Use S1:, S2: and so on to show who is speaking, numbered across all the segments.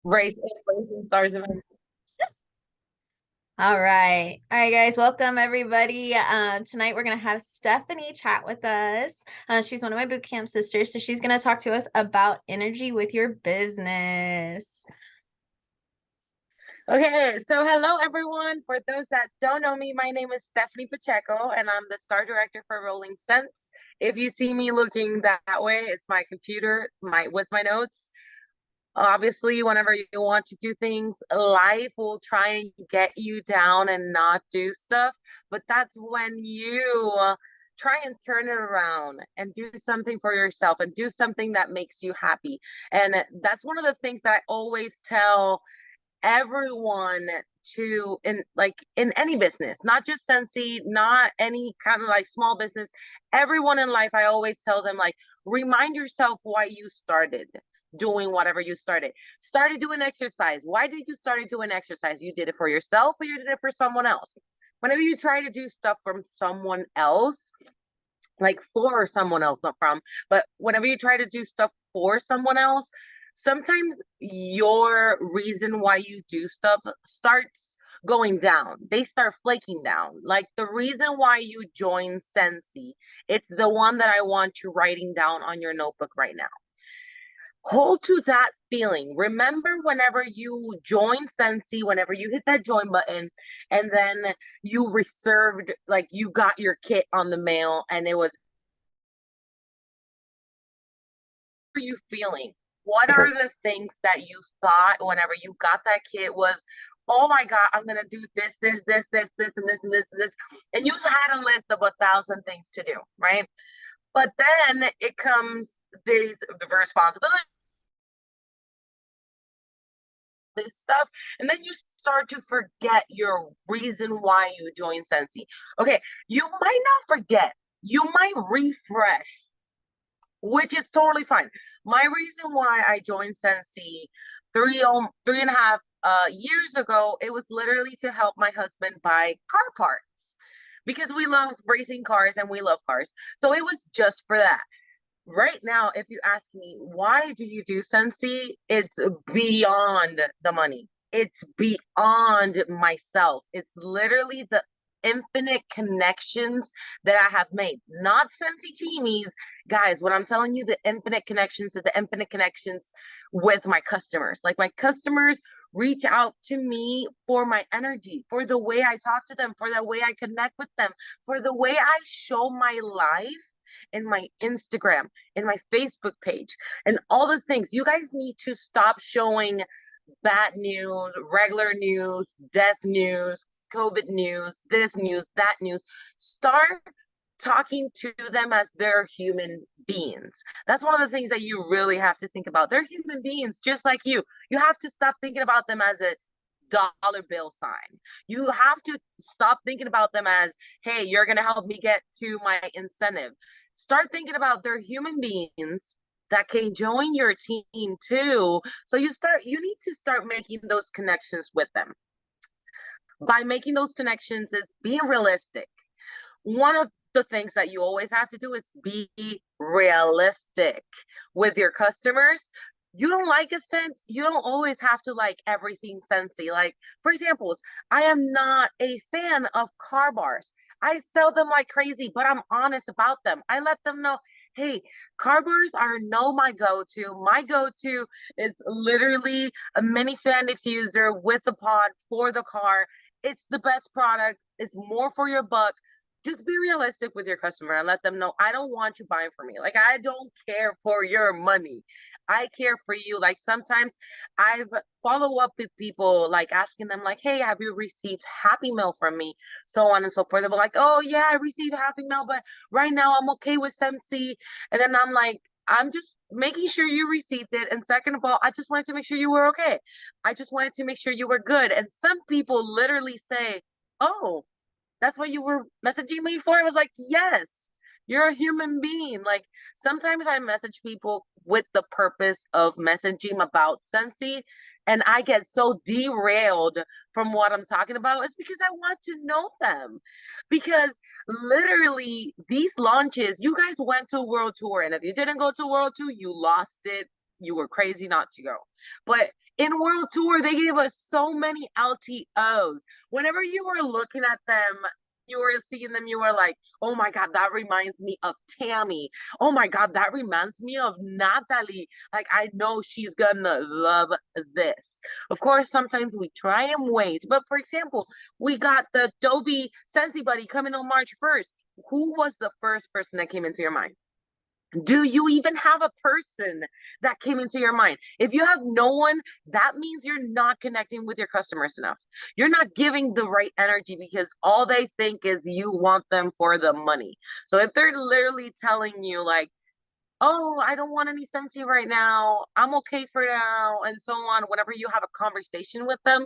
S1: Raising Stars event.
S2: All right, guys. Welcome everybody. Tonight we're gonna have Stephanie chat with us. She's one of my boot camp sisters, so she's gonna talk to us about energy with your business.
S1: Okay, so hello everyone. For those that don't know me, my name is Stephanie Pacheco, and I'm the star director for Rolling Sense. If you see me looking that way, it's my computer, my with my notes. Obviously, whenever you want to do things, life will try and get you down and not do stuff. But that's when you try and turn it around and do something for yourself and do something that makes you happy. And that's one of the things that I always tell everyone to in any business, not just Scentsy, not any kind of like small business, everyone in life, I always tell them like, remind yourself why you started doing whatever you started doing exercise. Why did you started doing exercise? You did it for yourself or you did it for someone else? Whenever you try to do stuff from someone else, like for someone else, not from, but whenever you try to do stuff for someone else, sometimes your reason why you do stuff starts going down. They start flaking down. Like the reason why you join Scentsy, it's the one that I want you writing down on your notebook right now. Hold to that feeling. Remember whenever you join Scentsy, whenever you hit that join button, and then you reserved, like you got your kit on the mail and it was, are you feeling? What are the things that you thought whenever you got that kit was, oh my God, I'm gonna do this, and this, and this, and this. And you had a list of 1,000 things to do, right? But then it comes the responsibility, this stuff, and then you start to forget your reason why you joined Scentsy. Okay, you might not forget, you might refresh, which is totally fine. My reason why I joined Scentsy 3.5 years ago, it was literally to help my husband buy car parts because we love racing cars and we love cars. So it was just for that. Right now, if you ask me, why do you do Scentsy? It's beyond the money. It's beyond myself. It's literally the infinite connections that I have made. Not Scentsy Teamies, guys. What I'm telling you, the infinite connections is the infinite connections with my customers. Like my customers reach out to me for my energy, for the way I talk to them, for the way I connect with them, for the way I show my life in my Instagram, in my Facebook page, and all the things. You guys need to stop showing bad news, regular news, death news, COVID news, this news, that news. Start talking to them as they're human beings. That's one of the things that you really have to think about. They're human beings just like you. You have to stop thinking about them as a dollar bill sign. You have to stop thinking about them as, hey, you're going to help me get to my incentive. Start thinking about they're human beings that can join your team too. So you need to start making those connections with them. By making those connections is being realistic. One of the things that you always have to do is be realistic with your customers. You don't like a scent, you don't always have to like everything Scentsy. Like, for example, I am not a fan of car bars. I sell them like crazy, but I'm honest about them. I let them know, hey, car bars are no my go-to. My go-to is literally a mini fan diffuser with a pod for the car. It's the best product. It's more for your buck. Just be realistic with your customer and let them know, I don't want you buying from me. Like, I don't care for your money. I care for you. Like, sometimes I've follow up with people, like asking them, like, hey, have you received Happy Mail from me? So on and so forth. They're like, oh, yeah, I received Happy Mail, but right now I'm okay with Scentsy. And then I'm like, I'm just making sure you received it. And second of all, I just wanted to make sure you were okay. I just wanted to make sure you were good. And some people literally say, oh, that's what you were messaging me for? I was like, yes, you're a human being. Like sometimes I message people with the purpose of messaging about Scentsy, and I get so derailed from what I'm talking about. It's because I want to know them. Because literally these launches, you guys went to World Tour, and if you didn't go to World Tour, you lost it. You were crazy not to go. But In World Tour, they gave us so many LTOs. Whenever you were looking at them, you were seeing them, you were like, oh my God, that reminds me of Tammy. Oh my God, that reminds me of Natalie. Like, I know she's gonna love this. Of course, sometimes we try and wait. But for example, we got the Dobie Scentsy Buddy coming on March 1st. Who was the first person that came into your mind? Do you even have a person that came into your mind? If you have no one, that means you're not connecting with your customers enough. You're not giving the right energy because all they think is you want them for the money. So if they're literally telling you, like, oh, I don't want any Scentsy right now, I'm okay for now, and so on, whenever you have a conversation with them,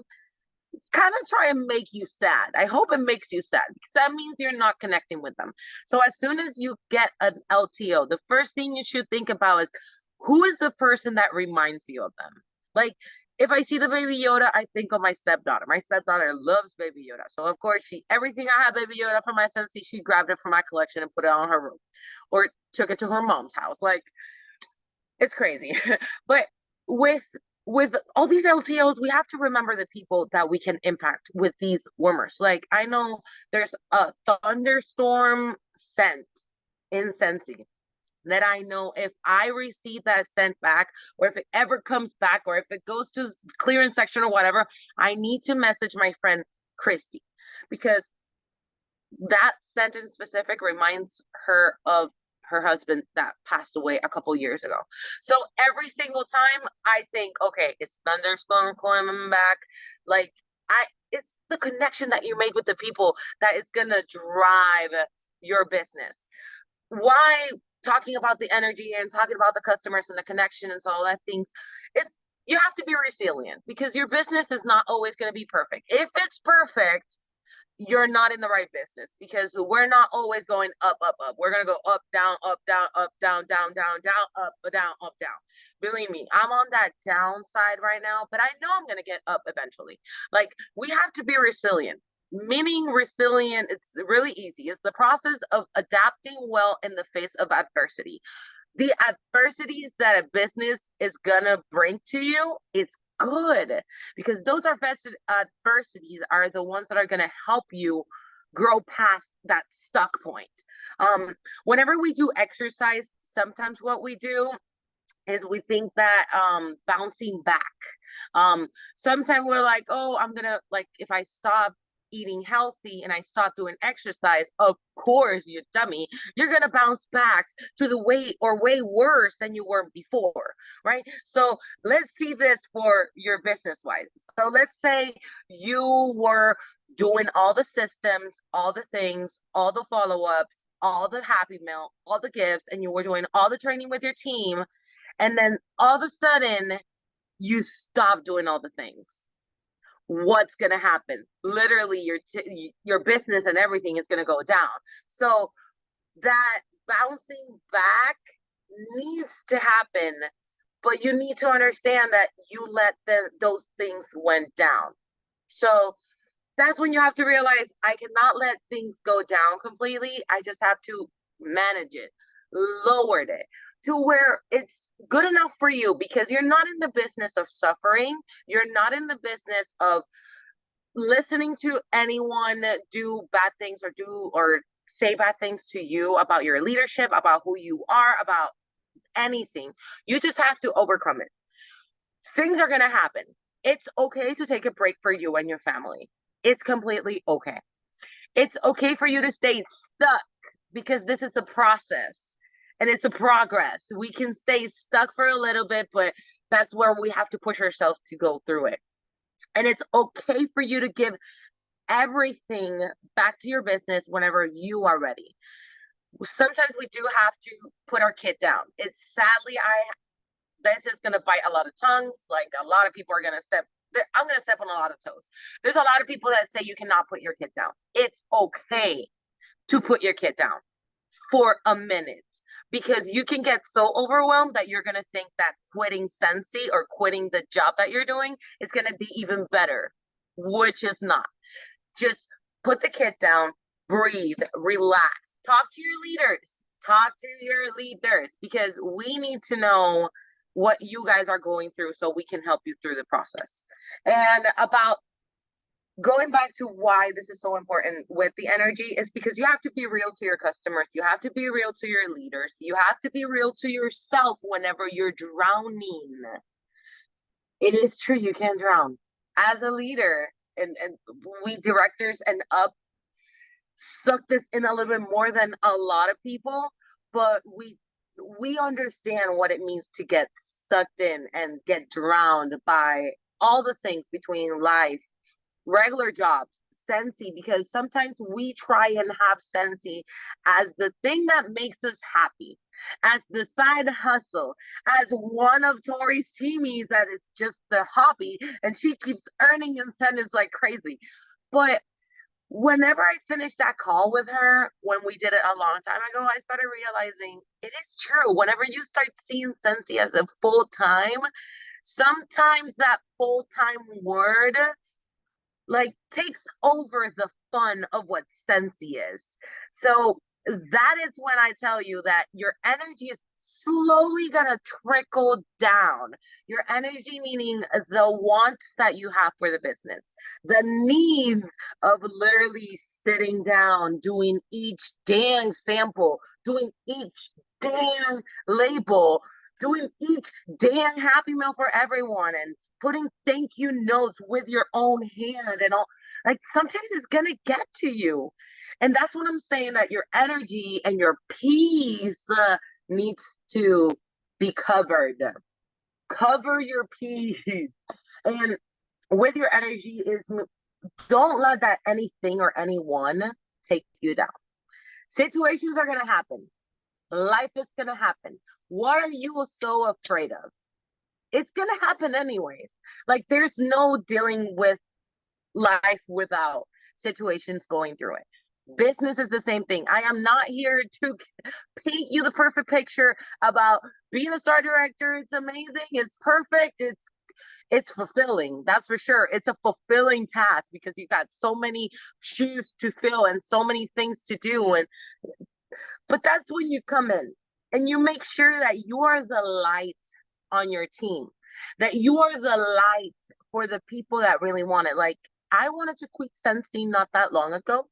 S1: kind of try and make you sad. I hope it makes you sad because that means you're not connecting with them. So as soon as you get an LTO, the first thing you should think about is who is the person that reminds you of them? Like, if I see the Baby Yoda, I think of my stepdaughter. My stepdaughter loves Baby Yoda. So of course everything I have Baby Yoda for my Scentsy, she grabbed it from my collection and put it on her room or took it to her mom's house. Like, it's crazy. But with with all these LTOs, we have to remember the people that we can impact with these warmers. Like, I know there's a thunderstorm scent in Scentsy that I know if I receive that scent back, or if it ever comes back, or if it goes to clearance section or whatever, I need to message my friend Christy, because that scent in specific reminds her of her husband that passed away a couple years ago. So every single time I think, okay, it's thunderstorm coming back. Like, it's the connection that you make with the people that is gonna drive your business. Why talking about the energy and talking about the customers and the connection and so all that things? It's, you have to be resilient because your business is not always going to be perfect. If it's perfect, you're not in the right business because we're not always going up, up, up. We're going to go up, down, up, down, up, down, down, down, down, up, down, up, down. Believe me, I'm on that downside right now, but I know I'm going to get up eventually. Like, we have to be resilient. Meaning resilient, it's really easy. It's the process of adapting well in the face of adversity. The adversities that a business is gonna bring to you, it's good because those adversities are the ones that are gonna help you grow past that stuck point. Whenever we do exercise, sometimes what we do is we think that bouncing back. Sometimes we're like, oh, I'm gonna, like, if I stop eating healthy and I stop doing exercise, of course, you dummy, you're gonna bounce back to the way or way worse than you were before, right? So let's see this for your business wise. So let's say you were doing all the systems, all the things, all the follow-ups, all the happy mail, all the gifts, and you were doing all the training with your team, and then all of a sudden you stop doing all the things. What's going to happen? Literally, your business and everything is going to go down. So that bouncing back needs to happen, but you need to understand that you let those things went down. So that's when you have to realize, I cannot let things go down completely. I just have to manage it, lowered it to where it's good enough for you, because you're not in the business of suffering. You're not in the business of listening to anyone do bad things or say bad things to you about your leadership, about who you are, about anything. You just have to overcome it. Things are going to happen. It's okay to take a break for you and your family. It's completely okay. It's okay for you to stay stuck because this is a process and it's a progress. We can stay stuck for a little bit, but that's where we have to push ourselves to go through it. And it's okay for you to give everything back to your business whenever you are ready. Sometimes we do have to put our kid down. It's sadly, this is going to bite a lot of tongues. Like, a lot of people are going to I'm going to step on a lot of toes. There's a lot of people that say you cannot put your kid down. It's okay to put your kid down for a minute, because you can get so overwhelmed that you're going to think that quitting Scentsy or quitting the job that you're doing is going to be even better, which is not. Just put the kid down, breathe, relax, talk to your leaders, because we need to know what you guys are going through so we can help you through the process. And about going back to why this is so important with the energy is because you have to be real to your customers. You have to be real to your leaders. You have to be real to yourself whenever you're drowning. It is true, you can drown. As a leader, and we directors and up suck this in a little bit more than a lot of people, but we understand what it means to get sucked in and get drowned by all the things between life, regular jobs, Scentsy, because sometimes we try and have Scentsy as the thing that makes us happy, as the side hustle, as one of Tori's teamies that it's just the hobby and she keeps earning incentives like crazy. But whenever I finished that call with her, when we did it a long time ago, I started realizing it is true. Whenever you start seeing Scentsy as a full time, sometimes that full time word like takes over the fun of what Scentsy is. So that is when I tell you that your energy is slowly gonna trickle down. Your energy meaning the wants that you have for the business, the needs of literally sitting down, doing each dang sample, doing each dang label, doing each dang happy meal for everyone, and putting thank you notes with your own hand and all. Like sometimes it's gonna get to you. And that's what I'm saying, that your energy and your peace needs to be covered. Cover your peace. And with your energy is don't let that anything or anyone take you down. Situations are gonna happen. Life is gonna happen. What are you so afraid of? It's gonna happen anyways. Like there's no dealing with life without situations going through it. Business is the same thing. I am not here to paint you the perfect picture about being a star director. It's amazing. It's perfect. It's fulfilling. That's for sure. It's a fulfilling task because you got so many shoes to fill and so many things to do. And but that's when you come in and you make sure that you are the light on your team, that you are the light for the people that really want it. Like I wanted to quit Scentsy not that long ago.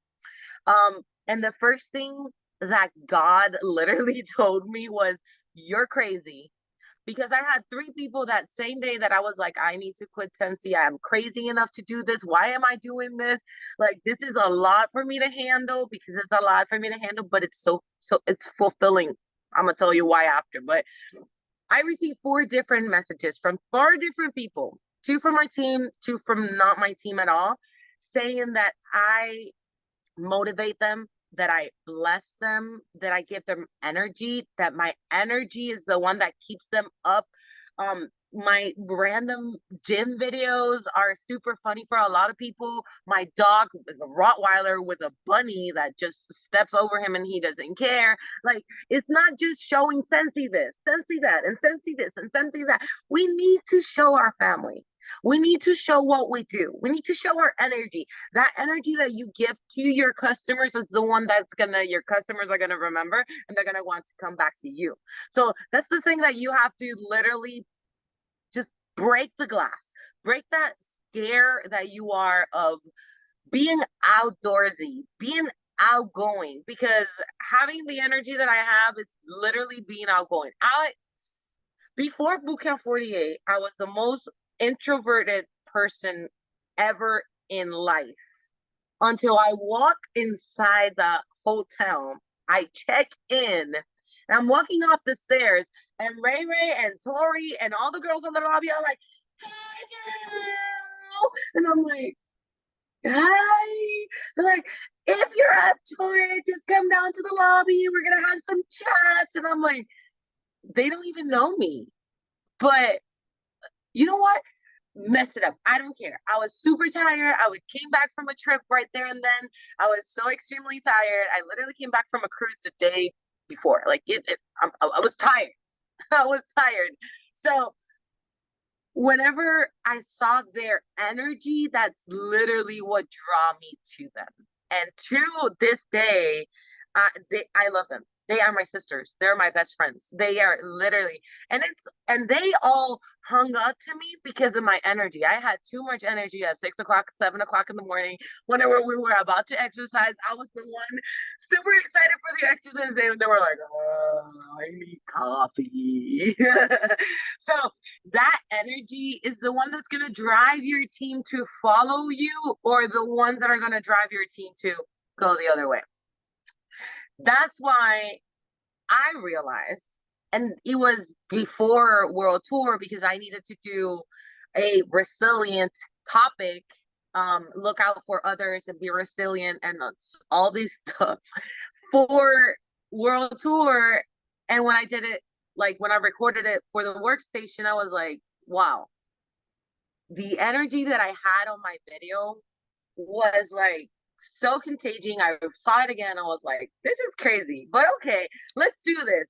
S1: And the first thing that God literally told me was, "You're crazy." Because I had three people that same day that I was like, I need to quit Scentsy. I'm crazy enough to do this. Why am I doing this? Like, this is a lot for me to handle because it's a lot for me to handle, but it's so it's fulfilling. I'm gonna tell you why after. But I received four different messages from four different people, two from my team, two from not my team at all, saying that I motivate them, that I bless them, that I give them energy, that my energy is the one that keeps them up. My random gym videos are super funny for a lot of people. My dog is a Rottweiler with a bunny that just steps over him and he doesn't care. Like, it's not just showing Scentsy this, Scentsy that, and Scentsy this, and Scentsy that. We need to show our family. We need to show what we do. We need to show our energy. That energy that you give to your customers is the one that's your customers are gonna remember and they're gonna want to come back to you. So that's the thing that you have to literally just break the glass, break that scare that you are of being outdoorsy, being outgoing, because having the energy that I have is literally being outgoing. Before Bootcamp 48, I was the most introverted person ever in life until I walk inside the hotel. I check in and I'm walking off the stairs, and Ray Ray and Tori and all the girls in the lobby are like, "Hey, girl." And I'm like, "Hi." They're like, "If you're up to it, just come down to the lobby. We're going to have some chats." And I'm like, they don't even know me. But you know what? Mess it up. I don't care. I was super tired. Came back from a trip right there and then. I was so extremely tired. I literally came back from a cruise the day before. Like I was tired. I was tired. So whenever I saw their energy, that's literally what draw me to them. And to this day, I love them. They are my sisters. They're my best friends. They are literally, and they all hung up to me because of my energy. I had too much energy at 6 o'clock, 7 o'clock in the morning, whenever we were about to exercise. I was the one super excited for the exercise. They were like, oh, I need coffee. So that energy is the one that's going to drive your team to follow you, or the ones that are going to drive your team to go the other way. That's why I realized, and it was before World Tour because I needed to do a resilient topic. Look out for others and be resilient and all this stuff for World Tour. And when I did it, like when I recorded it for the workstation, I was like, wow, the energy that I had on my video was like so contagious. I saw it again. I was like, this is crazy, but okay, let's do this.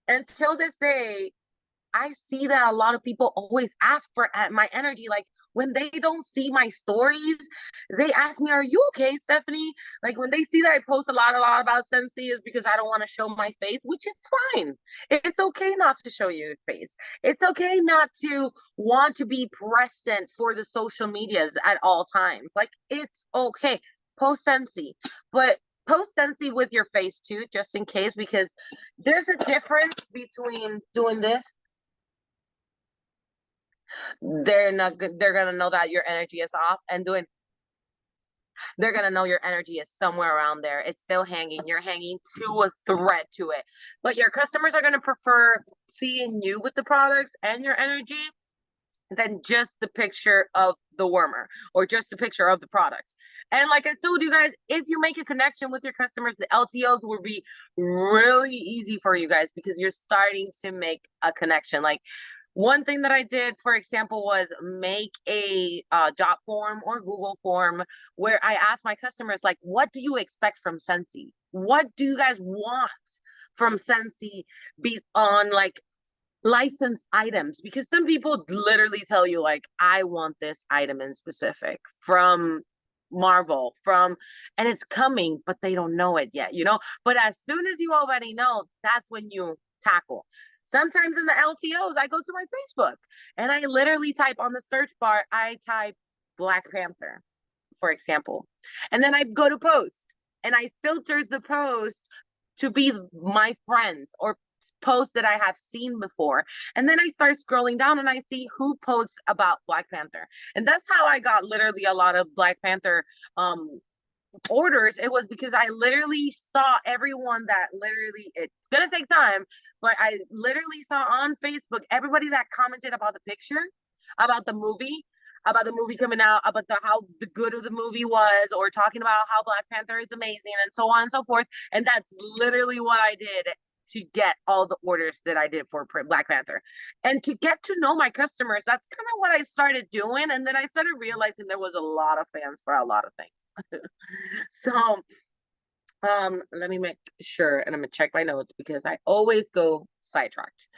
S1: Until this day, I see that a lot of people always ask for my energy. Like when they don't see my stories, they ask me, "Are you okay, Stephanie?" Like when they see that I post a lot about Scentsy, is because I don't want to show my face, which is fine. It's okay not to show your face. It's okay not to want to be present for the social medias at all times. Like it's okay. Post Scentsy, but post Scentsy with your face too, just in case, because there's a difference between doing this. They're gonna know that your energy is off, and doing, they're gonna know your energy is somewhere around there. It's still hanging. You're hanging to a thread to it. But your customers are gonna prefer seeing you with the products and your energy than just the picture of the warmer or just the picture of the product. And like I told you guys, if you make a connection with your customers, the LTOs will be really easy for you guys because you're starting to make a connection. Like one thing that I did, for example, was make a dot form or Google form where I asked my customers, like, what do you expect from Scentsy? What do you guys want from Scentsy be on like licensed items? Because some people literally tell you, like, I want this item in specific from Marvel, and it's coming, but they don't know it yet, you know? But as soon as you already know, that's when you tackle. Sometimes in the LTOs, I go to my Facebook and I literally type on the search bar, I type Black Panther, for example. And then I go to post and I filtered the post to be my friends or posts that I have seen before. And then I start scrolling down and I see who posts about Black Panther. And that's how I got literally a lot of Black Panther orders. It was because I literally saw everyone that literally, it's gonna take time, but I literally saw on Facebook everybody that commented about the picture, about the movie, coming out, about how the good of the movie was, or talking about how Black Panther is amazing and so on and so forth. And that's literally what I did to get all the orders that I did for Black Panther. And to get to know my customers, that's kind of what I started doing. And then I started realizing there was a lot of fans for a lot of things. So let me make sure, and I'm gonna check my notes because I always go sidetracked.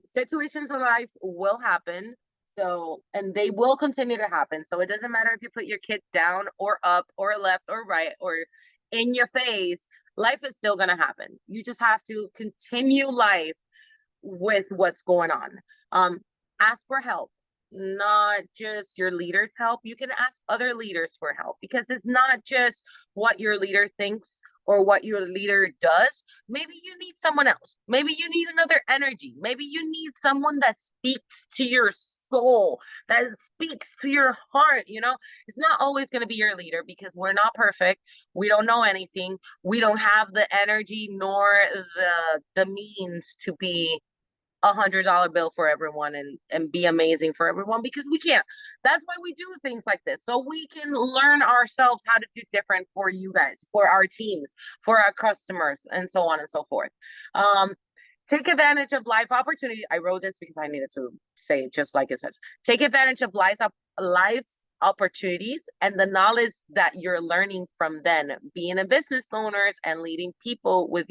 S1: Situations in life will happen, so, and they will continue to happen. So it doesn't matter if you put your kid down or up or left or right or in your face, life is still gonna happen. You just have to continue life with what's going on. Ask for help, not just your leader's help. You can ask other leaders for help because it's not just what your leader thinks or what your leader does. Maybe you need someone else. Maybe you need another energy. Maybe you need someone that speaks to your soul, that speaks to your heart. You know, it's not always going to be your leader because we're not perfect. We don't know anything. We don't have the energy nor the means to be $100 bill for everyone and be amazing for everyone, because we can't. That's why we do things like this, so we can learn ourselves how to do different for you guys, for our teams, for our customers, and so on and so forth. Take advantage of life opportunity. I wrote this because I needed to say it just like it says. Take advantage of life's opportunities and the knowledge that you're learning from them, being a business owners and leading people with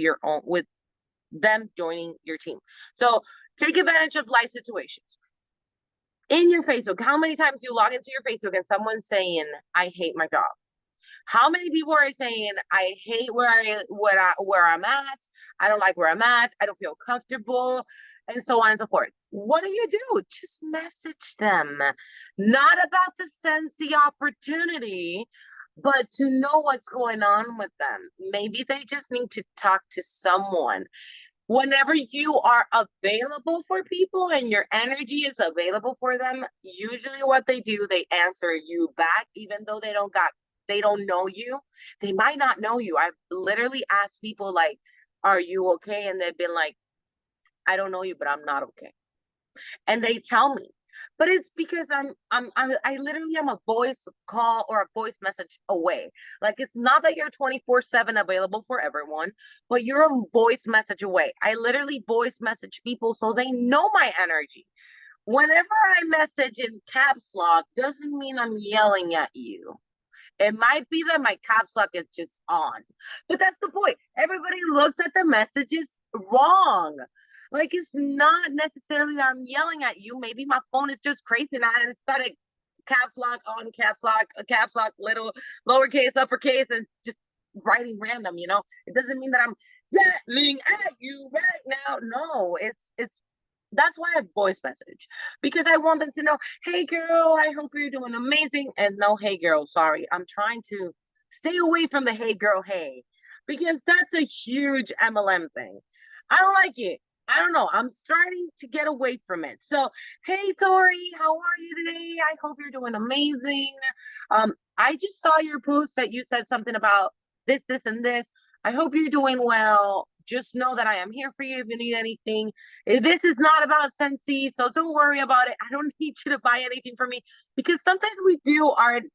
S1: them joining your team. So take advantage of life situations. In your Facebook, how many times you log into your Facebook and someone's saying, I hate my job? How many people are saying, I hate where I'm at, I don't like where I'm at, I don't feel comfortable, and so on and so forth. What do? Just message them. Not about the Scentsy opportunity, but to know what's going on with them. Maybe they just need to talk to someone. Whenever you are available for people and your energy is available for them, usually what they do, they answer you back, even though they don't know you. They might not know you. I've literally asked people like, are you okay? And they've been like, I don't know you, but I'm not okay. And they tell me, but it's because I literally am a voice call or a voice message away. Like, it's not that you're 24/7 available for everyone, but you're a voice message away. I literally voice message people so they know my energy. Whenever I message in caps lock, doesn't mean I'm yelling at you. It might be that my caps lock is just on, but that's the point. Everybody looks at the messages wrong. Like, it's not necessarily that I'm yelling at you. Maybe my phone is just crazy and I started caps lock on, caps lock, little, lowercase, uppercase, and just writing random. It doesn't mean that I'm yelling at you right now. No, it's that's why I voice message, because I want them to know, hey girl, I hope you're doing amazing. And no, hey girl, sorry. I'm trying to stay away from the hey girl, hey, because that's a huge MLM thing. I don't like it. I don't know. I'm starting to get away from it. So, hey Tori, how are you today? I hope you're doing amazing. I just saw your post that you said something about this, and this. I hope you're doing well. Just know that I am here for you if you need anything. This is not about Scentsy, so don't worry about it. I don't need you to buy anything from me, because sometimes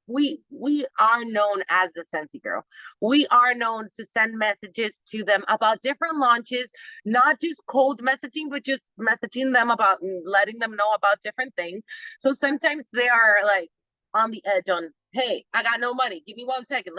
S1: we are known as the Scentsy girl. We are known to send messages to them about different launches, not just cold messaging, but just messaging them about letting them know about different things. So sometimes they are like on the edge on, hey, I got no money. Give me 1 second.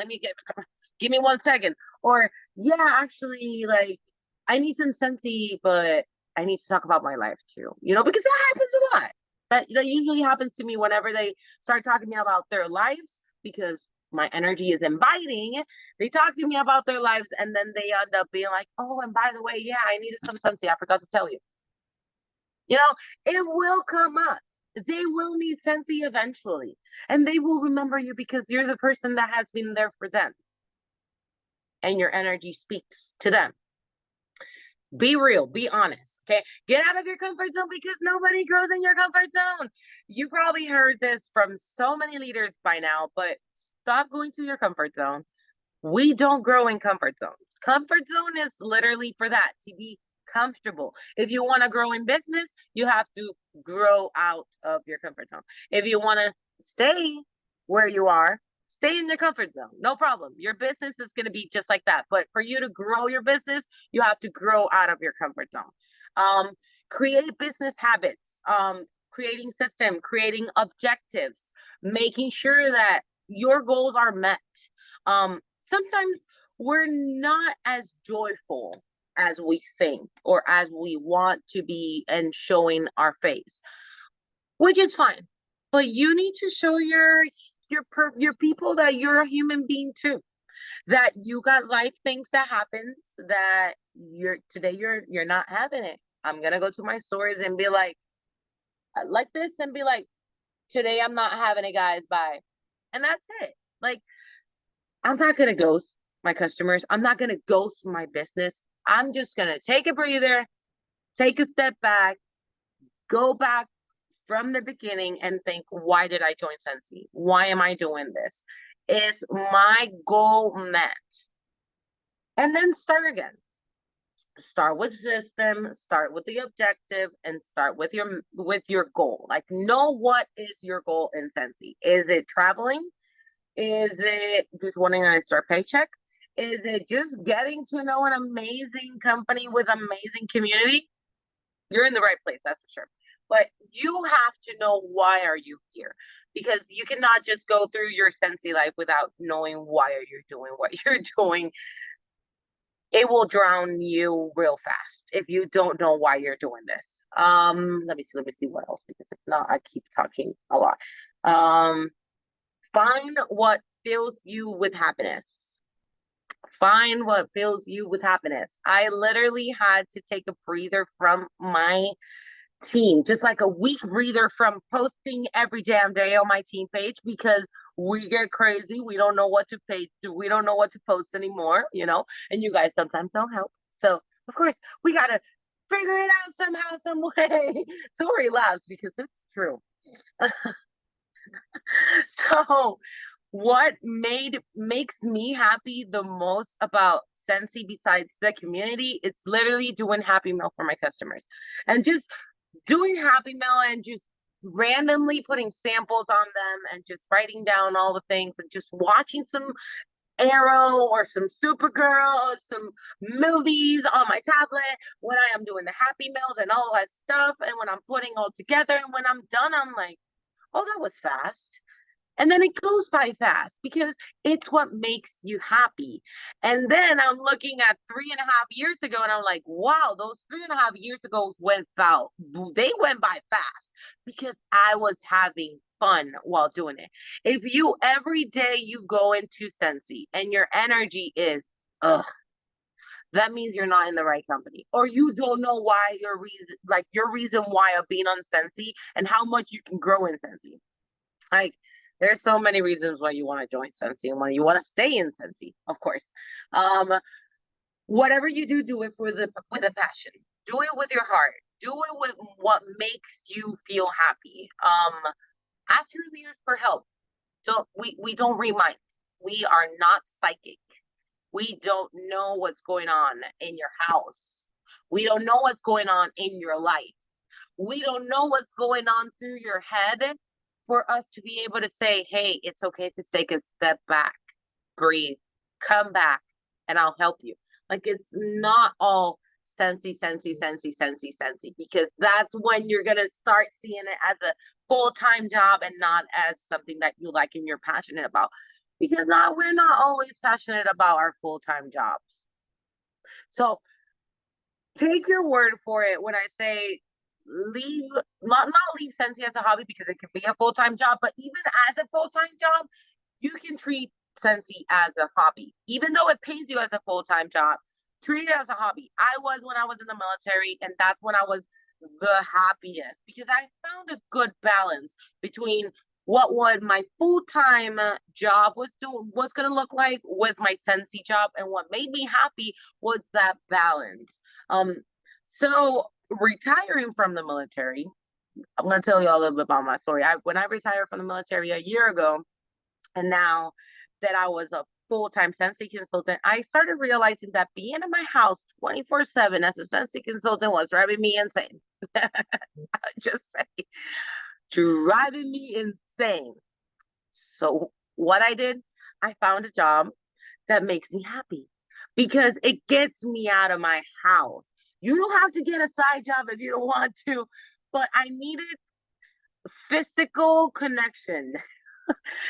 S1: Give me 1 second. Or, yeah, actually, like, I need some Scentsy, but I need to talk about my life too, because that happens a lot. That usually happens to me whenever they start talking to me about their lives, because my energy is inviting. They talk to me about their lives, and then they end up being like, oh, and by the way, yeah, I needed some Scentsy. I forgot to tell you. It will come up. They will need Scentsy eventually, and they will remember you because you're the person that has been there for them, and your energy speaks to them. Be real, be honest, okay? Get out of your comfort zone, because nobody grows in your comfort zone. You probably heard this from so many leaders by now, but stop going to your comfort zone. We don't grow in comfort zones. Comfort zone is literally for that, to be comfortable. If you want to grow in business, you have to grow out of your comfort zone. If you want to stay where you are, stay in your comfort zone. No problem. Your business is going to be just like that. But for you to grow your business, you have to grow out of your comfort zone. Create business habits, creating system, creating objectives, making sure that your goals are met. Sometimes we're not as joyful as we think or as we want to be and showing our face, which is fine. But you need to show your people that you're a human being too, that you got life things that happens, that you're not having it. I'm gonna go to my stores and be like this, and be like, today I'm not having it, guys, bye. And that's it. Like, I'm not gonna ghost my customers. I'm not gonna ghost my business. I'm just gonna take a breather, take a step back, go back from the beginning and think, why did I join Scentsy? Why am I doing this? Is my goal met? And then start again. Start with system, start with the objective, and start with your goal. Like, know what is your goal in Scentsy. Is it traveling? Is it just wanting an extra paycheck? Is it just getting to know an amazing company with amazing community? You're in the right place, that's for sure. But you have to know, why are you here? Because you cannot just go through your Scentsy life without knowing why are you doing what you're doing. It will drown you real fast if you don't know why you're doing this. Let me see what else, because if not, I keep talking a lot. Find what fills you with happiness. Find what fills you with happiness. I literally had to take a breather from my team, just like a week breather from posting every damn day on my team page, because we get crazy. We don't know what to page. We don't know what to post anymore, and you guys sometimes don't help. So of course we gotta figure it out somehow, some way. Tori laughs because it's true. So what makes me happy the most about Scentsy besides the community, it's literally doing Happy Mail for my customers. And just doing Happy Mail and just randomly putting samples on them and just writing down all the things and just watching some Arrow or some Supergirl or some movies on my tablet when I am doing the Happy Mails and all that stuff. And when I'm putting all together, and when I'm done, I'm like, oh, that was fast. And then it goes by fast because it's what makes you happy. And then I'm looking at 3.5 years ago and I'm like, wow, those 3.5 years ago they went by fast because I was having fun while doing it. If you every day you go into Scentsy and your energy is, ugh, that means you're not in the right company, or you don't know why your reason why of being on Scentsy and how much you can grow in Scentsy. Like, there's so many reasons why you want to join Scentsy and why you want to stay in Scentsy, of course. Whatever you do it with a passion. Do it with your heart. Do it with what makes you feel happy. Ask your leaders for help. We don't remind. We are not psychic. We don't know what's going on in your house. We don't know what's going on in your life. We don't know what's going on through your head for us to be able to say, hey, it's okay to take a step back, breathe, come back, and I'll help you. Like, it's not all Scentsy, because that's when you're going to start seeing it as a full-time job and not as something that you like and you're passionate about. Because we're not always passionate about our full-time jobs. So take your word for it when I say not leave Scentsy as a hobby, because it can be a full-time job, but even as a full-time job, you can treat Scentsy as a hobby. Even though it pays you as a full-time job, treat it as a hobby. I was when I was in the military, and that's when I was the happiest because I found a good balance between what my full-time job was going to look like with my Scentsy job, and what made me happy was that balance. So retiring from the military, I'm going to tell you a little bit about my story. When I retired from the military a year ago, and now that I was a full-time Scentsy consultant, I started realizing that being in my house 24/7 as a Scentsy consultant was driving me insane. Just say, driving me insane. So what I did, I found a job that makes me happy because it gets me out of my house. You don't have to get a side job if you don't want to, but I needed physical connection.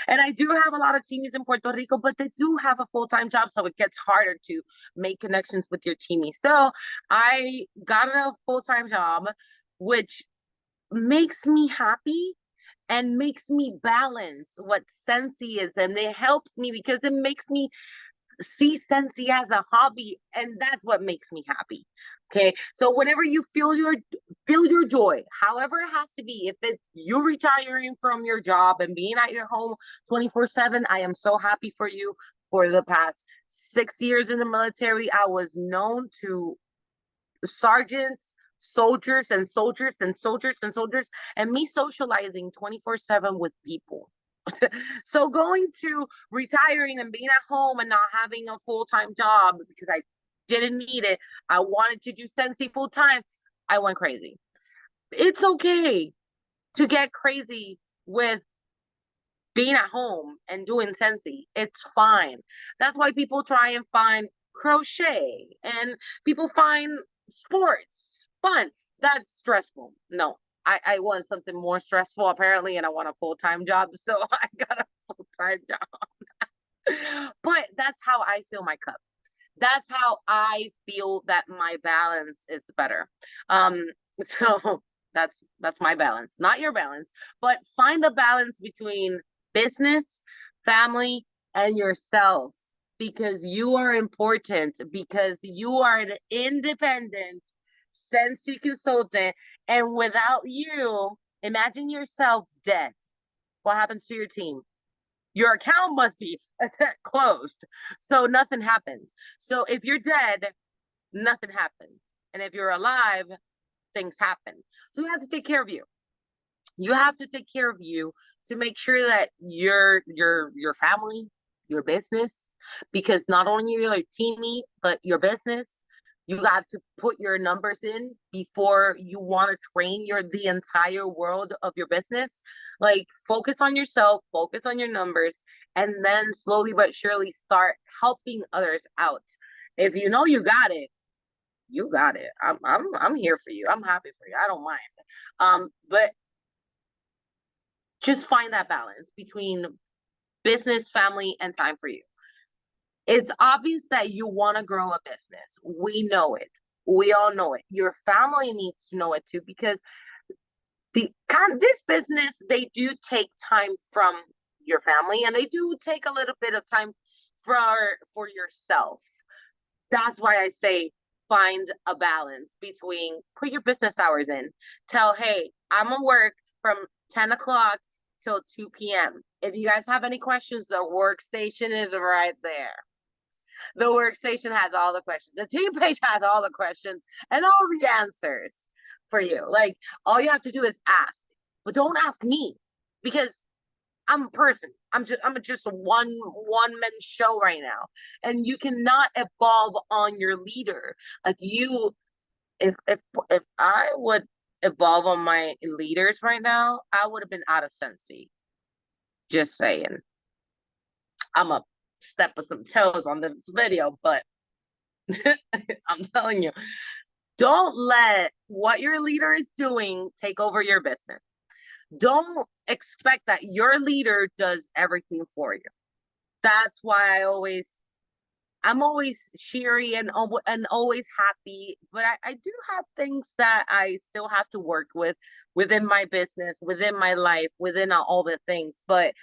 S1: And I do have a lot of teamies in Puerto Rico, but they do have a full-time job, so it gets harder to make connections with your teamies. So I got a full-time job, which makes me happy and makes me balance what Scentsy is, and it helps me because it makes me see Scentsy as a hobby, and that's what makes me happy. Okay, so whenever you feel your joy, however it has to be, if it's you retiring from your job and being at your home 24/7, I am so happy for you. For the past 6 years in the military, I was known to sergeants, soldiers, and soldiers, and soldiers, and soldiers, and me socializing 24/7 with people. So going to retiring and being at home and not having a full-time job because I didn't need it, I wanted to do Scentsy full-time, I went crazy. It's okay to get crazy with being at home and doing Scentsy. It's fine. That's why people try and find crochet, and people find sports fun. That's stressful. No, I want something more stressful apparently, and I want a full-time job, so I got a full-time job. But that's how I fill my cup. That's how I feel that my balance is better. So that's my balance, not your balance, but find a balance between business, family, and yourself, because you are important, because you are an independent Scentsy consultant. And without you, imagine yourself dead. What happens to your team? Your account must be closed. So nothing happens. So if you're dead, nothing happens. And if you're alive, things happen. So you have to take care of you. You have to take care of you to make sure that your family, your business, because not only your teammate, but your business, you got to put your numbers in before you want to train the entire world of your business. Like, focus on yourself, focus on your numbers, and then slowly but surely start helping others out. If you know you got it, you got it. I'm here for you. I'm happy for you. I don't mind. But just find that balance between business, family, and time for you. It's obvious that you want to grow a business. We know it. We all know it. Your family needs to know it too, because this business, they do take time from your family, and they do take a little bit of time for yourself. That's why I say find a balance between, put your business hours in. Tell, hey, I'm gonna work from 10 o'clock till 2 p.m. If you guys have any questions, the workstation is right there. The workstation has all the questions. The team page has all the questions and all the answers for you. Like, all you have to do is ask, but don't ask me, because I'm a person. I'm just a one man show right now, and you cannot evolve on your leader. Like, if I would evolve on my leaders right now, I would have been out of Scentsy. Just saying. I'm a step of some toes on this video, but I'm telling you, don't let what your leader is doing take over your business. Don't expect that your leader does everything for you. That's why I'm always cheery and always happy, but I do have things that I still have to work with within my business, within my life, within all the things, but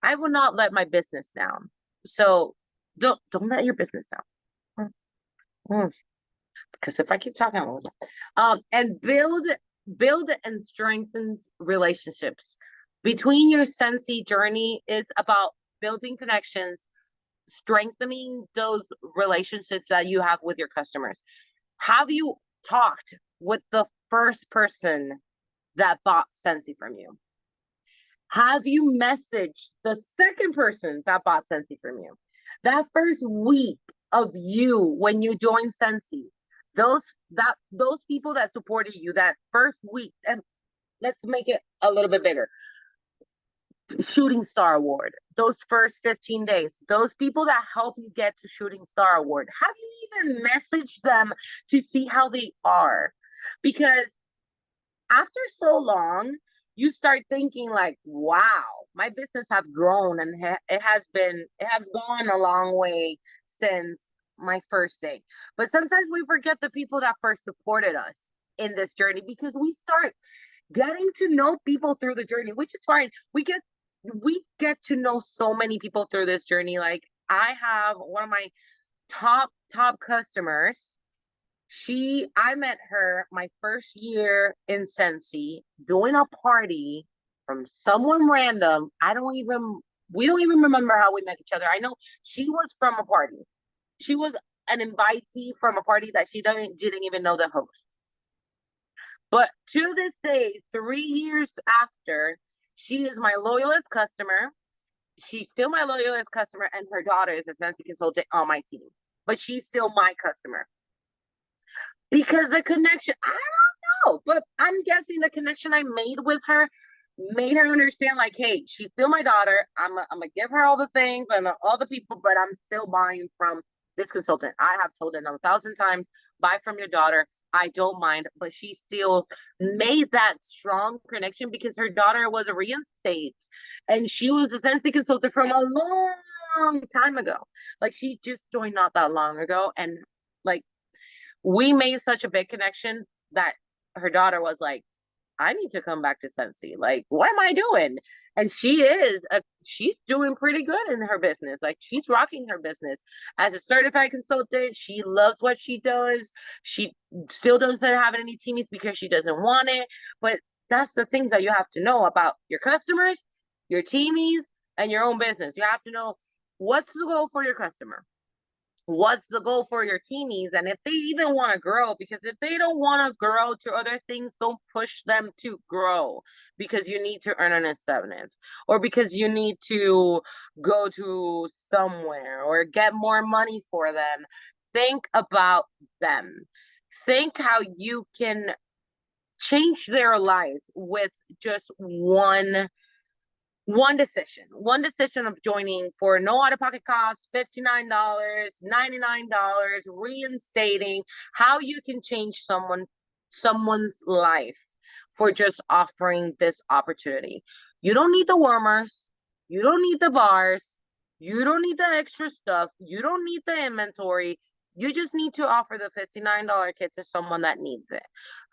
S1: I will not let my business down. So don't let your business down. Because if I keep talking, I will. And build and strengthen relationships. Between your Scentsy journey is about building connections, strengthening those relationships that you have with your customers. Have you talked with the first person that bought Scentsy from you? Have you messaged the second person that bought Scentsy from you? That first week of you when you joined Scentsy, those people that supported you that first week, and let's make it a little bit bigger. Shooting Star Award, those first 15 days, those people that help you get to Shooting Star Award, have you even messaged them to see how they are? Because after so long, you start thinking like, wow, my business has grown, and it has gone a long way since my first day. But sometimes we forget the people that first supported us in this journey, because we start getting to know people through the journey, which is fine. We get to know so many people through this journey. Like, I have one of my top customers. I met her my first year in Scentsy doing a party from someone random. We don't even remember how we met each other. I know she was from a party. She was an invitee from a party that she didn't even know the host. But to this day, 3 years after, she is my loyalist customer. She's still my loyalist customer, and her daughter is a Scentsy consultant on my team. But she's still my customer. Because the connection, I don't know, but I'm guessing the connection I made with her made her understand, like, hey, she's still my daughter. I'm gonna give her all the things and all the people, but I'm still buying from this consultant. I have told her 1,000 times, buy from your daughter. I don't mind, but she still made that strong connection because her daughter was a real estate and she was a Scentsy consultant from a long time ago. Like, she just joined not that long ago, and like, we made such a big connection that her daughter was like, I need to come back to Scentsy. Like, what am I doing? And she she's doing pretty good in her business. Like, she's rocking her business as a certified consultant. She loves what she does. She still doesn't have any teamies because she doesn't want it. But that's the things that you have to know about your customers, your teamies, and your own business. You have to know what's the goal for your customer, what's the goal for your teenies, and if they even want to grow. Because if they don't want to grow to other things, don't push them to grow because you need to earn an incentive, or because you need to go to somewhere or get more money for them. Think about them. Think how you can change their lives with just one decision of joining for no out-of-pocket costs, $59, $99, reinstating. How you can change someone's life for just offering this opportunity. You don't need the warmers, you don't need the bars, you don't need the extra stuff, you don't need the inventory. You just need to offer the $59 kit to someone that needs it.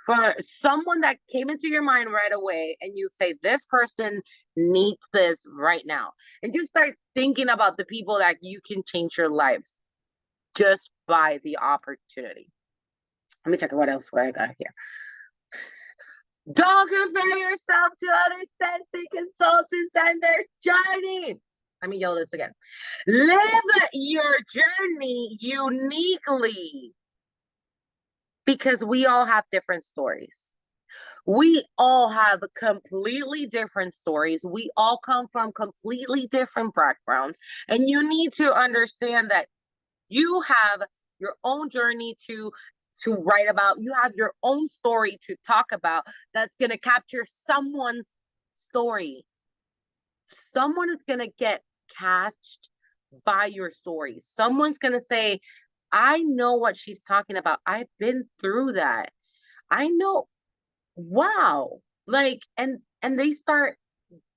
S1: For someone that came into your mind right away, and you say, this person needs this right now. And just start thinking about the people that you can change your lives just by the opportunity. Let me check what else I got here. Don't compare yourself to other Scentsy consultants and their journey. Let me yell this again. Live your journey uniquely, because we all have different stories. We all have completely different stories. We all come from completely different backgrounds. And you need to understand that you have your own journey to write about. You have your own story to talk about that's going to capture someone's story. Someone is going to get catched by your story. Someone's going to say, I know what she's talking about. I've been through that. I know. Wow. Like, and they start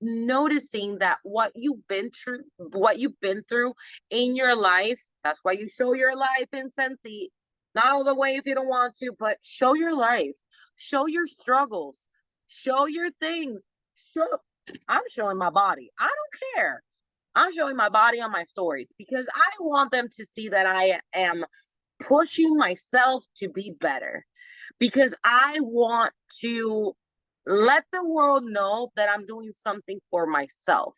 S1: noticing that what you've been through in your life. That's why you show your life in Scentsy. Not all the way if you don't want to, but show your life. Show your struggles. Show your things. I'm showing my body. I don't care. I'm showing my body on my stories because I want them to see that I am pushing myself to be better, because I want to let the world know that I'm doing something for myself.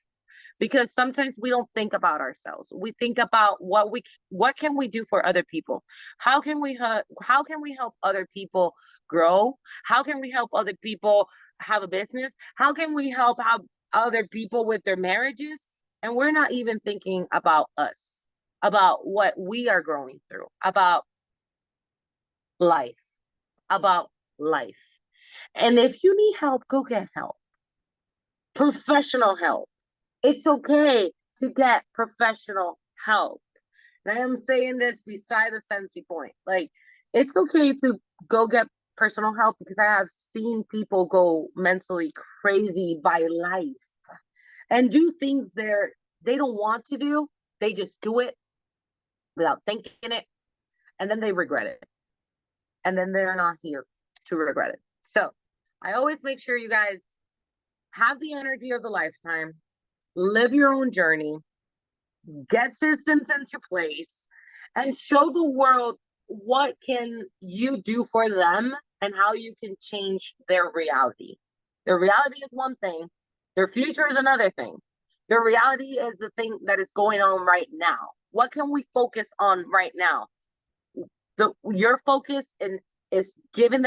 S1: Because sometimes we don't think about ourselves. We think about what can we do for other people? How can we help other people grow? How can we help other people have a business? How can we help other people with their marriages? And we're not even thinking about us, about what we are growing through, about life. And if you need help, go get help. Professional help. It's okay to get professional help. And I am saying this beside the Scentsy point. Like, it's okay to go get personal help, because I have seen people go mentally crazy by life and do things they don't want to do. They just do it without thinking it, and then they regret it. And then they're not here to regret it. So I always make sure you guys have the energy of a lifetime, live your own journey, get systems into place, and show the world what can you do for them and how you can change their reality. Their reality is one thing, their future is another thing. Their reality is the thing that is going on right now. What can we focus on right now? Your focus is giving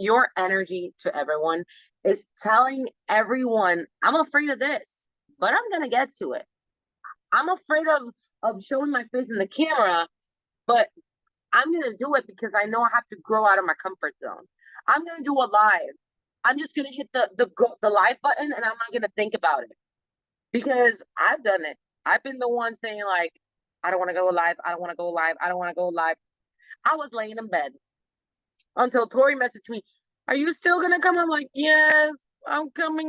S1: your energy to everyone, is telling everyone, I'm afraid of this, but I'm gonna get to it. I'm afraid of showing my face in the camera, but I'm gonna do it because I know I have to grow out of my comfort zone. I'm gonna do a live. I'm just gonna hit the live button, and I'm not gonna think about it, because I've done it. I've been the one saying, like, I don't want to go live. I don't want to go live. I don't want to go live. I was laying in bed until Tori messaged me, are you still gonna come? I'm like, yes, I'm coming.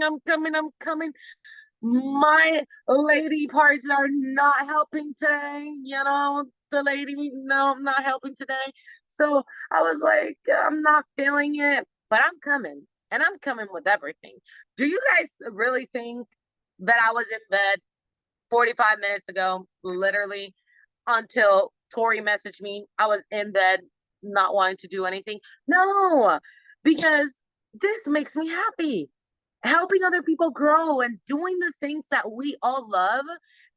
S1: My lady parts are not helping today. The lady, no, I'm not helping today. So I was like, I'm not feeling it, but I'm coming, and I'm coming with everything. Do you guys really think that I was in bed 45 minutes ago, literally, until Tori messaged me. I was in bed, not wanting to do anything. No, because this makes me happy. Helping other people grow and doing the things that we all love.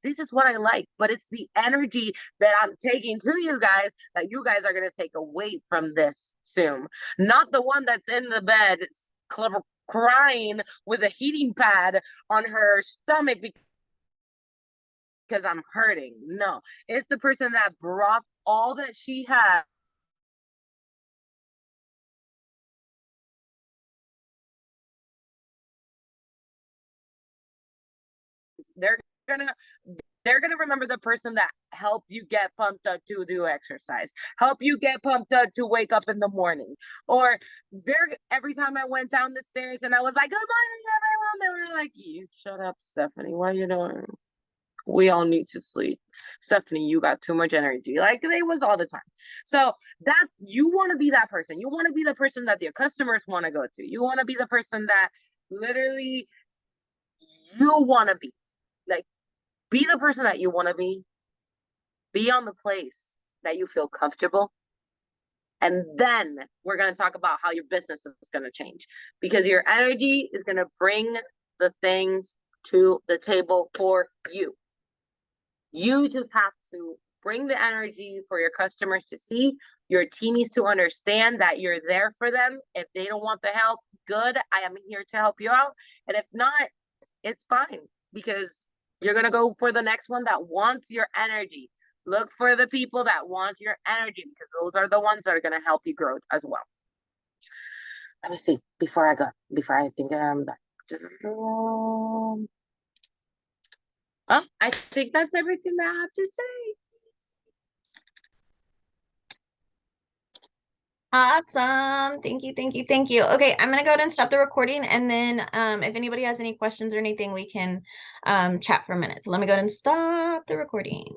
S1: This is what I like, but it's the energy that I'm taking to you guys that you guys are going to take away from this soon. Not the one that's in the bed crying with a heating pad on her stomach because I'm hurting. No, it's the person that brought all that she had. They're gonna they're gonna remember the person that helped you get pumped up to do exercise, help you get pumped up to wake up in the morning. Or they're every time I went down the stairs and I was like, "Good morning, everyone," they were like, "You shut up, Stephanie. What are you doing? We all need to sleep. Stephanie, you got too much energy." Like they was all the time. So that you want to be that person. You want to be the person that your customers want to go to. You want to be the person that literally you want to be. Like, be the person that you want to be on the place that you feel comfortable. And then we're going to talk about how your business is going to change, because your energy is going to bring the things to the table for you. You just have to bring the energy for your customers to see. Your team needs to understand that you're there for them. If they don't want the help, good. I am here to help you out. And if not, it's fine, because you're going to go for the next one that wants your energy. Look for the people that want your energy, because those are the ones that are going to help you grow as well. Let me see before I think I'm back. I think that's everything that I have to say.
S2: Awesome. Thank you, thank you, thank you. Okay, I'm gonna go ahead and stop the recording, and then if anybody has any questions or anything, we can chat for a minute. So let me go ahead and stop the recording.